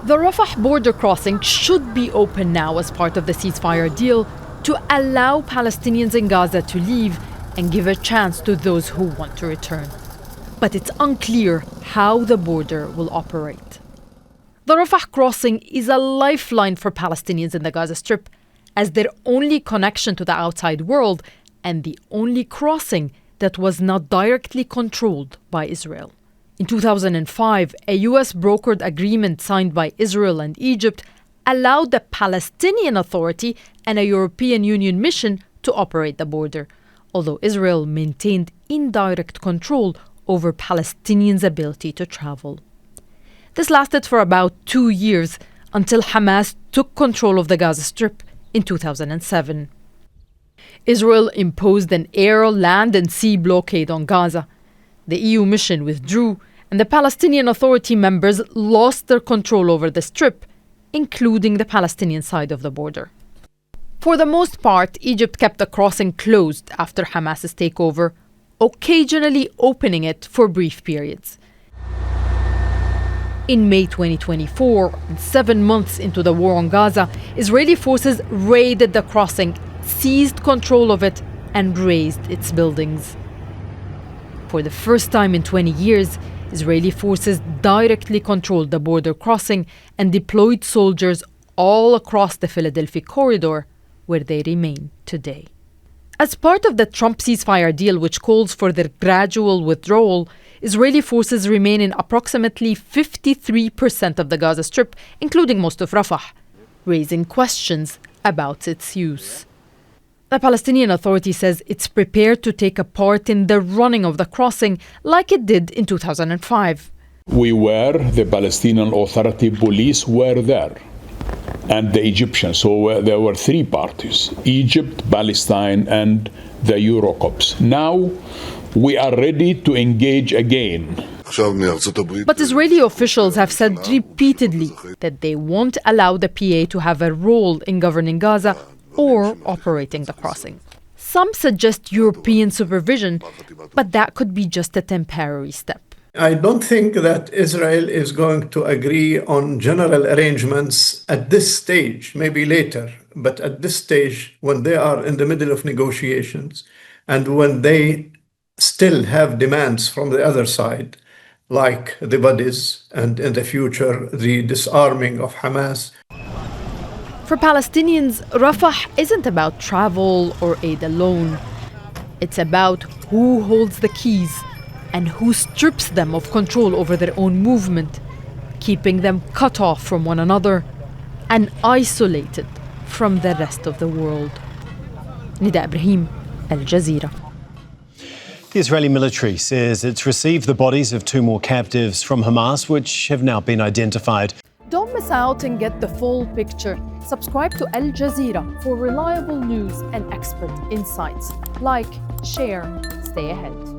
The Rafah border crossing should be open now as part of the ceasefire deal to allow Palestinians in Gaza to leave and give a chance to those who want to return. But it's unclear how the border will operate. The Rafah crossing is a lifeline for Palestinians in the Gaza Strip as their only connection to the outside world and the only crossing that was not directly controlled by Israel. In 2005, a US brokered agreement signed by Israel and Egypt allowed the Palestinian Authority and a European Union mission to operate the border, although Israel maintained indirect control over Palestinians' ability to travel. This lasted for about 2 years until Hamas took control of the Gaza Strip in 2007. Israel imposed an air, land and sea blockade on Gaza. The EU mission withdrew, and the Palestinian Authority members lost their control over the Strip, including the Palestinian side of the border. For the most part, Egypt kept the crossing closed after Hamas's takeover, occasionally opening it for brief periods. In May 2024, 7 months into the war on Gaza, Israeli forces raided the crossing, seized control of it, and razed its buildings. For the first time in 20 years, Israeli forces directly controlled the border crossing and deployed soldiers all across the Philadelphi Corridor, where they remain today. As part of the Trump ceasefire deal, which calls for their gradual withdrawal, Israeli forces remain in approximately 53% of the Gaza Strip, including most of Rafah, raising questions about its use. The Palestinian Authority says it's prepared to take a part in the running of the crossing like it did in 2005. The Palestinian Authority police were there, and the Egyptians. So there were 3 parties, Egypt, Palestine, and the Eurocops. Now we are ready to engage again. But Israeli officials have said repeatedly that they won't allow the PA to have a role in governing Gaza or operating the crossing. Some suggest European supervision, but that could be just a temporary step. I don't think that Israel is going to agree on general arrangements at this stage, maybe later, but at this stage, when they are in the middle of negotiations and when they still have demands from the other side, like the bodies and in the future, the disarming of Hamas. For Palestinians, Rafah isn't about travel or aid alone. It's about who holds the keys and who strips them of control over their own movement, keeping them cut off from one another and isolated from the rest of the world. Nida Ibrahim, Al Jazeera. The Israeli military says it's received the bodies of 2 more captives from Hamas, which have now been identified. Don't miss out and get the full picture. Subscribe to Al Jazeera for reliable news and expert insights. Like, share, stay ahead.